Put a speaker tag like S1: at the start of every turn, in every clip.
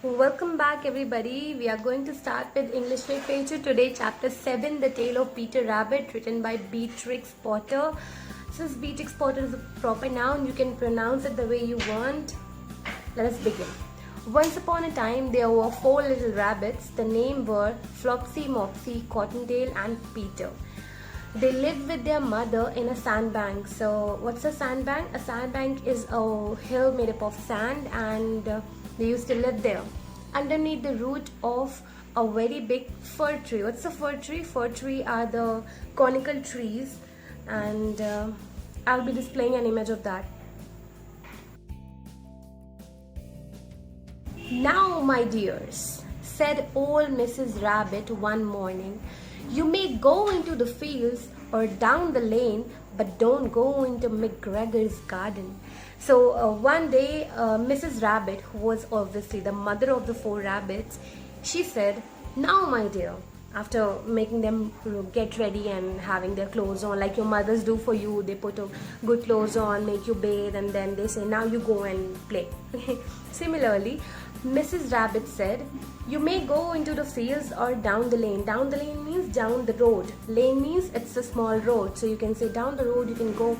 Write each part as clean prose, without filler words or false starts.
S1: Welcome back everybody. We are going to start with English literature today, chapter 7, The Tale of Peter Rabbit, written by Beatrix Potter. Since Beatrix Potter is a proper noun, you can pronounce it the way you want. Let us begin. Once upon a time there were 4 little rabbits. The names were Flopsy, Mopsy, Cottontail and Peter. They lived with their mother in a sandbank. So what's a sandbank? A sandbank is a hill made up of sand, and they used to live there underneath the root of a very big fir tree. What's a fir tree? Fir tree are the conical trees, and I'll be displaying an image of that. Now, my dears, said old Mrs. Rabbit one morning, you may go into the fields or down the lane, but don't go into McGregor's garden. So one day, Mrs. Rabbit, who was obviously the mother of the 4 rabbits, she said, now my dear, after making them get ready and having their clothes on, like your mothers do for you, they put good clothes on, make you bathe, and then they say, now you go and play. Similarly, Mrs. Rabbit said, you may go into the fields or down the lane. Down the lane means down the road. Lane means it's a small road. So you can say down the road you can go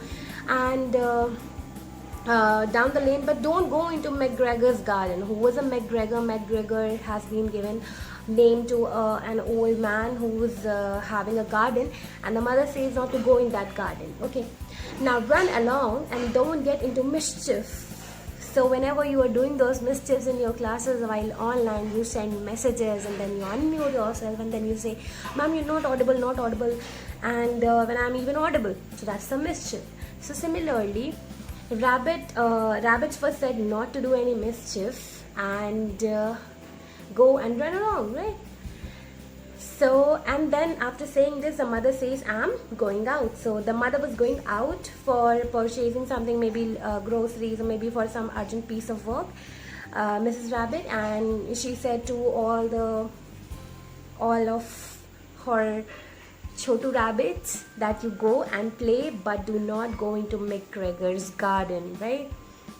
S1: and down the lane, but don't go into McGregor's garden. Who was a McGregor? McGregor has been given name to an old man who was having a garden, and the mother says not to go in that garden. Okay, now run along and don't get into mischief. So whenever you are doing those mischiefs in your classes while online, you send messages and then you unmute yourself and then you say, ma'am, you're not audible, and when I'm even audible, so that's the mischief. So similarly, rabbits first said not to do any mischief and go and run along, right? So, and then after saying this, the mother says, I'm going out. So the mother was going out for purchasing something, maybe groceries or maybe for some urgent piece of work, Mrs. Rabbit, and she said to all of her Chotu rabbits that you go and play, but do not go into McGregor's garden, right?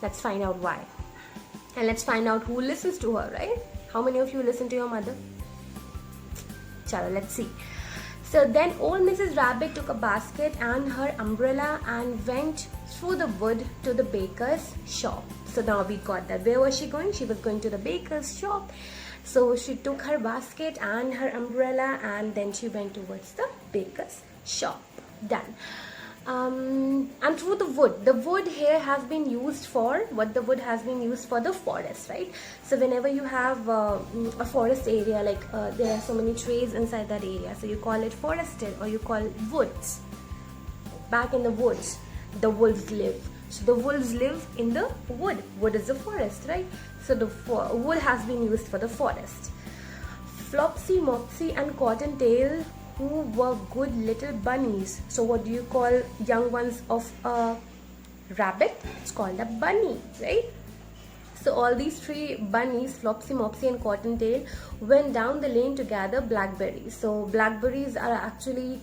S1: Let's find out why. And let's find out who listens to her, right? How many of you listen to your mother? Chalo, let's see. So then old Mrs. Rabbit took a basket and her umbrella and went through the wood to the baker's shop. So now we got that. Where was she going? She was going to the baker's shop. So she took her basket and her umbrella and then she went towards the baker's shop. Done. And through the wood here has been used for what? The wood has been used for the forest, right? So whenever you have a forest area, like there are so many trees inside that area, so you call it forested or you call woods. Back in the woods, the wolves live. So the wolves live in the wood. Wood is the forest, right? So the wood has been used for the forest. Flopsy, Mopsy and Cottontail, who were good little bunnies. So what do you call young ones of a rabbit? It's called a bunny, right? So all these 3 bunnies, Flopsy, Mopsy and Cottontail, went down the lane to gather blackberries. So blackberries are actually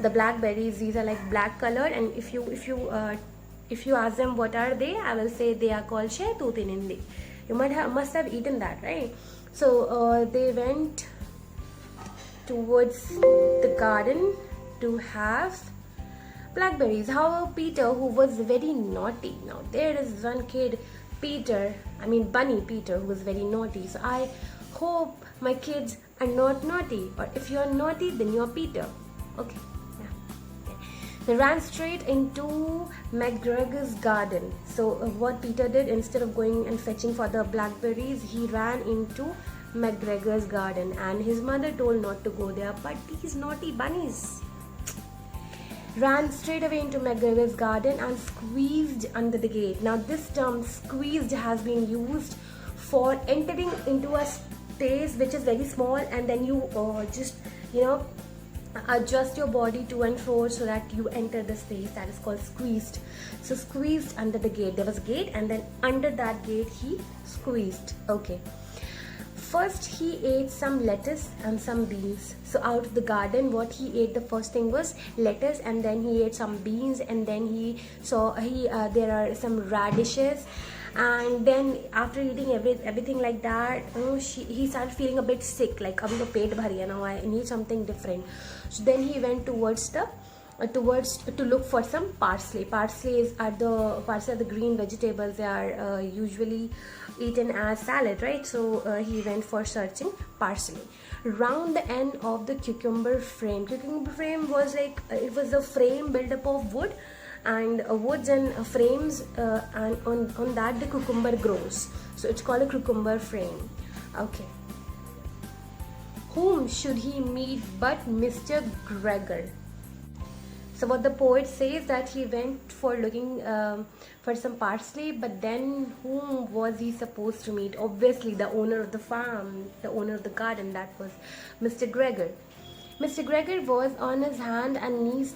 S1: the blackberries. These are like black colored, and if you ask them what are they, I will say they are called shehtoot in Hindi. You must have eaten that, right? So they went towards the garden to have blackberries. However, Peter, who was very naughty, now there is one kid, Bunny Peter, who was very naughty. So I hope my kids are not naughty, or if you are naughty, then you are Peter. Okay. They ran straight into McGregor's garden. So what Peter did, instead of going and fetching for the blackberries, he ran into McGregor's garden, and his mother told not to go there, but these naughty bunnies ran straight away into McGregor's garden and squeezed under the gate. Now this term squeezed has been used for entering into a space which is very small, and then you just adjust your body to and fro so that you enter the space. That is called squeezed. So squeezed under the gate. There was a gate, and then under that gate he squeezed. Okay. First he ate some lettuce and some beans. So out of the garden, what he ate, the first thing was lettuce, and then he ate some beans, and then he saw there are some radishes, And then after eating everything like that, he started feeling a bit sick, like abhi to pet bhar gaya, now I need something different. So then he went towards to look for some parsley. Parsley are the green vegetables. They are usually eaten as salad, right? So he went for searching parsley. Round the end of the cucumber frame was like, it was a frame built up of wood, and woods and frames, and on that the cucumber grows, so it's called a cucumber frame. Okay, whom should he meet but Mr. Gregor? So what the poet says, that he went for looking for some parsley, but then whom was he supposed to meet? Obviously the owner of the farm, the owner of the garden, that was Mr. Gregor. Mr. Gregor was on his hand and knees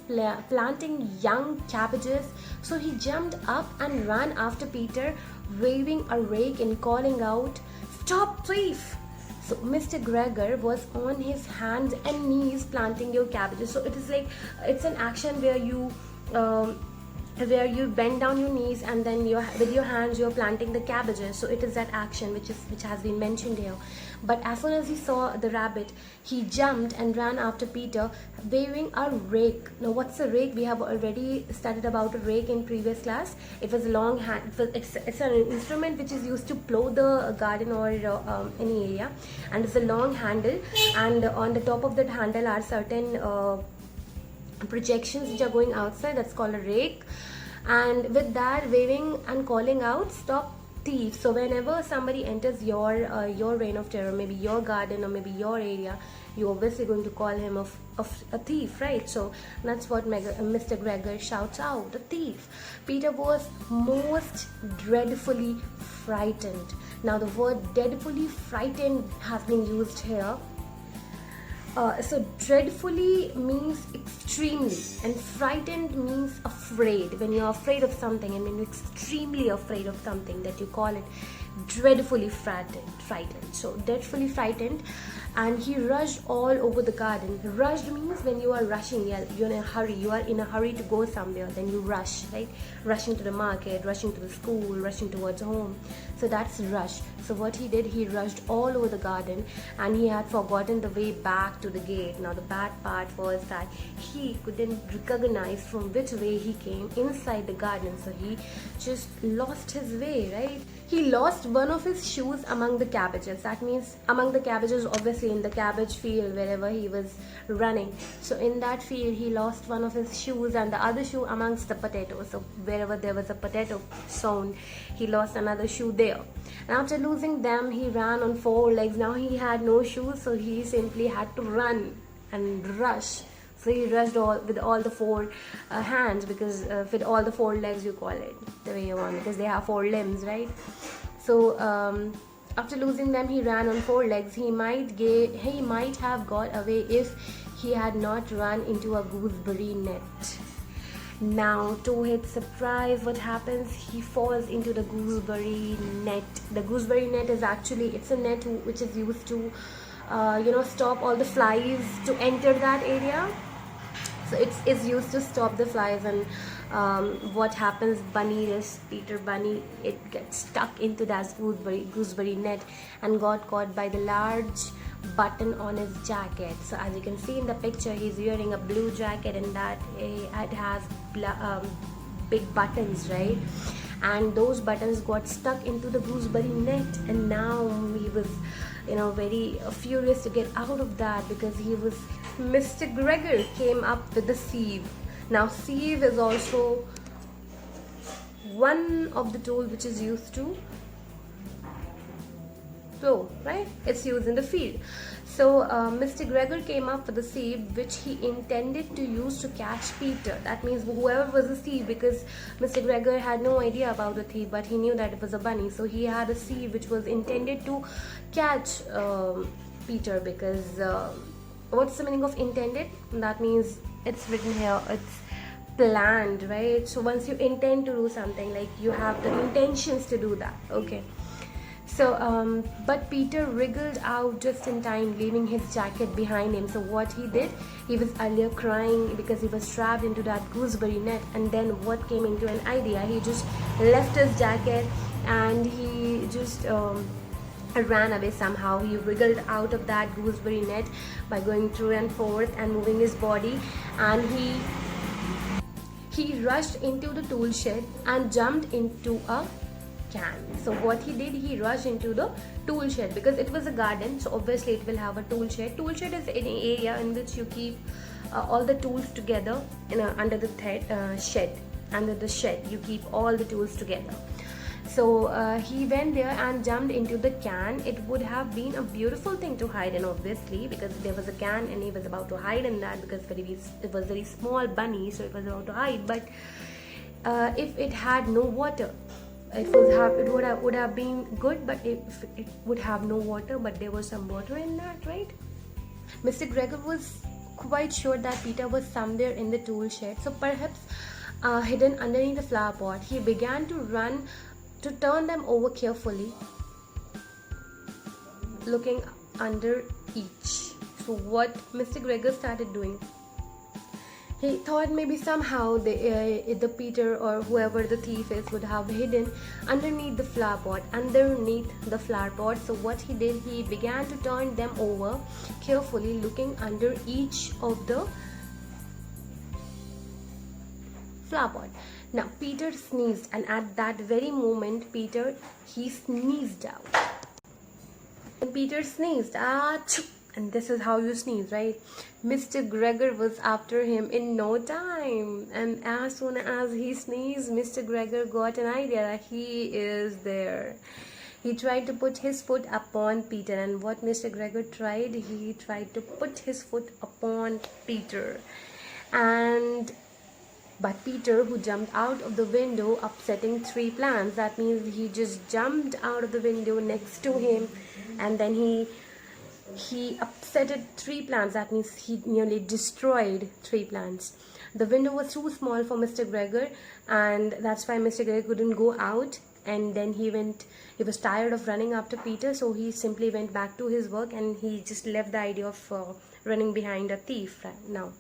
S1: planting young cabbages, so he jumped up and ran after Peter, waving a rake and calling out, "Stop, thief!" So Mr. Gregor was on his hands and knees planting your cabbages. So it is like, it's an action where you bend down your knees, and then with your hands you're planting the cabbages. So it is that action which has been mentioned here. But as soon as he saw the rabbit, he jumped and ran after Peter, waving a rake. Now what's a rake? We have already studied about a rake in previous class. It was a long hand. It's an instrument which is used to plow the garden or any area, and it's a long handle, and on the top of that handle are certain projections which are going outside. That's called a rake. And with that, waving and calling out, "Stop, thief!" So whenever somebody enters your reign of terror, maybe your garden or maybe your area, you're obviously going to call him of a thief, right? So that's what Mr. Gregor shouts out, "A thief!" Peter was most dreadfully frightened. Now the word dreadfully frightened has been used here. So dreadfully means extremely, and frightened means afraid. When you're afraid of something, and when you're extremely afraid of something, that you call it dreadfully frightened. So dreadfully frightened, and he rushed all over the garden. Rushed means when you are rushing, you're in a hurry, you are in a hurry to go somewhere, then you rush, right? Rushing to the market, rushing to the school, rushing towards home. So that's rush. So what he did, he rushed all over the garden, and he had forgotten the way back to the gate. Now the bad part was that he couldn't recognize from which way he came inside the garden, so he just lost his way, right? He lost one of his shoes among the cabbages. That means among the cabbages, obviously in the cabbage field wherever he was running. So in that field he lost one of his shoes, and the other shoe amongst the potatoes. So wherever there was a potato sown, he lost another shoe there. And after losing them, he ran on 4 legs. Now he had no shoes, so he simply had to run and rush. So he rushed with all the 4 hands, because with all the 4 legs, you call it the way you want, because they have 4 limbs, right? So after losing them, he ran on 4 legs. He might have got away if he had not run into a gooseberry net. Now, to his surprise, what happens? He falls into the gooseberry net. The gooseberry net is actually, it's a net which is used to stop all the flies to enter that area. So it's used to stop the flies, and what happens, Peter Bunny, it gets stuck into that gooseberry net and got caught by the large button on his jacket. So as you can see in the picture, he's wearing a blue jacket, and that it has big buttons, right? And those buttons got stuck into the gooseberry net, and now he was very furious to get out of that, because Mr. Gregor came up with the sieve. Now sieve is also one of the tools which is used to plow, right? It's used in the field. So Mr. Gregor came up with a sieve which he intended to use to catch Peter. That means whoever was the thief, because Mr. Gregor had no idea about the thief, but he knew that it was a bunny. So he had a sieve which was intended to catch Peter, because what's the meaning of intended? That means it's written here, it's planned, right? So once you intend to do something, like you have the intentions to do that, okay? So but Peter wriggled out just in time, leaving his jacket behind him. So what he did, he was earlier crying because he was trapped into that gooseberry net, and then what came into an idea, he just left his jacket and he just ran away somehow. He wriggled out of that gooseberry net by going through and forth and moving his body, and he rushed into the tool shed and jumped into a can. So what he did, he rushed into the tool shed because it was a garden, so obviously it will have a tool shed. Tool shed is any area in which you keep all the tools together under the shed. Under the shed you keep all the tools together. So he went there and jumped into the can. It would have been a beautiful thing to hide in, obviously, because there was a can and he was about to hide in that, because it was very small bunny, so it was about to hide. But if it had no water, it would have been good. But if it would have no water, but there was some water in that, right? Mr. Gregor was quite sure that Peter was somewhere in the tool shed, so perhaps hidden underneath the flower pot. He began to run to turn them over carefully, looking under each. So what Mr. Gregor started doing, he thought maybe somehow the Peter or whoever the thief is would have hidden underneath the flower pot. So what he did, he began to turn them over carefully, looking under each of the flower pot. Now Peter sneezed, and at that very moment he sneezed out. When Peter sneezed, achoo, and this is how you sneeze, right? Mr. Gregor was after him in no time, and as soon as he sneezed, Mr. Gregor got an idea that he is there. He tried to put his foot upon Peter, and what Mr. Gregor tried, he tried to put his foot upon Peter, but Peter, who jumped out of the window upsetting 3 plants, that means he just jumped out of the window next to him, and then he upsetted 3 plants. That means he nearly destroyed 3 plants. The window was too small for Mr. Gregor, and that's why Mr. Gregor couldn't go out. And then he was tired of running after Peter, so he simply went back to his work, and he just left the idea of running behind a thief. Now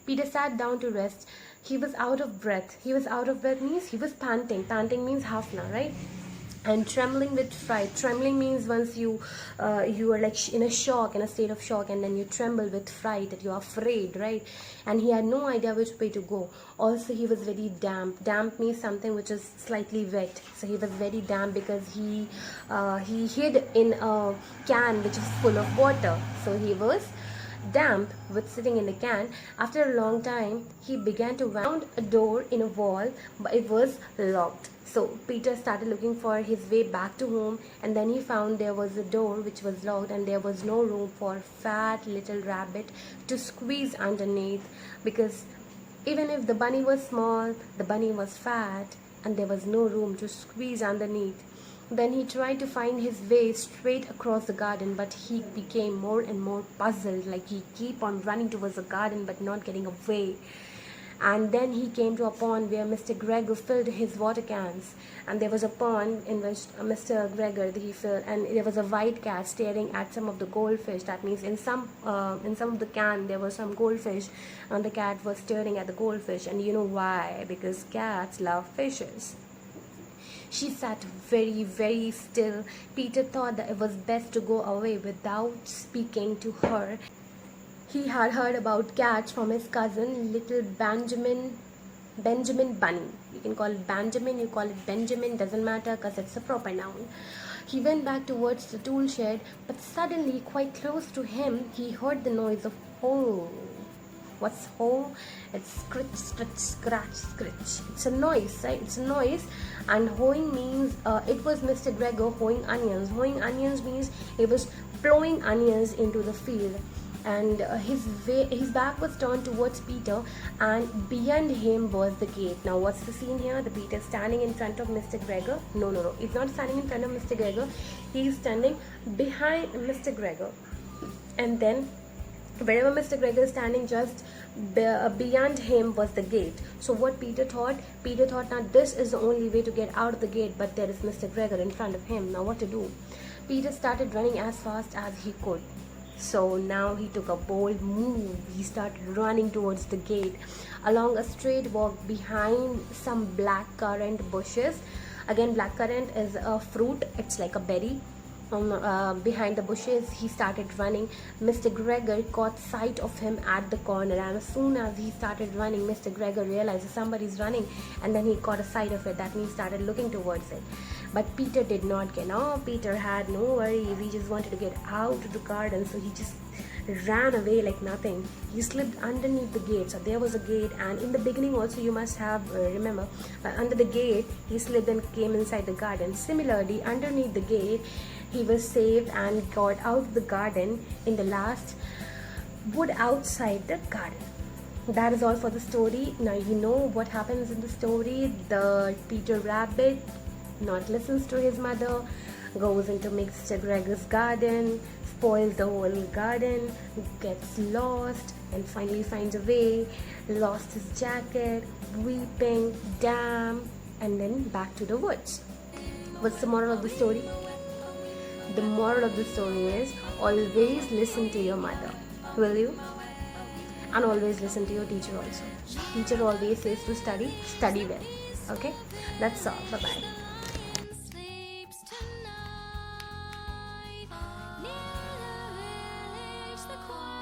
S1: Peter sat down to rest. He was out of breath. Means he was panting. Panting means half an hour, right? And trembling with fright. Trembling means once you are like in a state of shock, and then you tremble with fright, that you are afraid, right? And he had no idea which way to go. Also, he was very damp. Damp means something which is slightly wet. So he was very damp because he hid in a can which is full of water. So he was damp with sitting in the can. After a long time, he began to find a door in a wall, but it was locked. So Peter started looking for his way back to home, and then he found there was a door which was locked, and there was no room for fat little rabbit to squeeze underneath, because even if the bunny was small, the bunny was fat, and there was no room to squeeze underneath. Then he tried to find his way straight across the garden, but he became more and more puzzled, like he keep on running towards the garden but not getting away. And then he came to a pond where Mr. Gregor filled his water cans, and there was a pond in which Mr. Gregor he filled, and there was a white cat staring at some of the goldfish. That means in some of the can there was some goldfish, and the cat was staring at the goldfish. And you know why? Because cats love fishes. She sat very, very still. Peter thought that it was best to go away without speaking to her. He had heard about cats from his cousin, little Benjamin Bunny. You can call it Benjamin, you call it Benjamin, doesn't matter because it's a proper noun. He went back towards the tool shed, but suddenly, quite close to him, he heard the noise of hole. What's hole? It's scritch, scratch, scratch, scritch. It's a noise, right? It's a noise. And hoeing means it was Mr. Gregor hoeing onions. Hoeing onions means he was plowing onions into the field. And his back was turned towards Peter, and beyond him was the gate. Now what's the scene here? The Peter standing in front of Mr. Gregor. No. He's not standing in front of Mr. Gregor. He's standing behind Mr. Gregor. And then wherever Mr. Gregor is standing, just beyond him was the gate. So what Peter thought now this is the only way to get out of the gate, but there is Mr. Gregor in front of him. Now what to do? Peter started running as fast as he could. So now he took a bold move. He started running towards the gate along a straight walk behind some black currant bushes. Again, blackcurrant is a fruit, it's like a berry. Behind the bushes, he started running. Mr. Gregor caught sight of him at the corner, and as soon as he started running, Mr. Gregor realized somebody's running, and then he caught a sight of it. That means he started looking towards it. But Peter did not get off. Peter had no worries. He just wanted to get out of the garden, so he just ran away like nothing. He slipped underneath the gate. So there was a gate, and in the beginning also you must have remember, under the gate he slipped and came inside the garden. Similarly, underneath the gate he was saved and got out of the garden in the last wood outside the garden. That is all for the story. Now you know what happens in the story. The Peter Rabbit not listens to his mother, goes into Mr. Gregor's garden, spoils the whole garden, gets lost, and finally finds a way, lost his jacket, weeping, damn, and then back to the woods. What's the moral of the story? The moral of the story is always listen to your mother. Will you? And always listen to your teacher also. Teacher always says to study well. Okay? That's all. Bye-bye.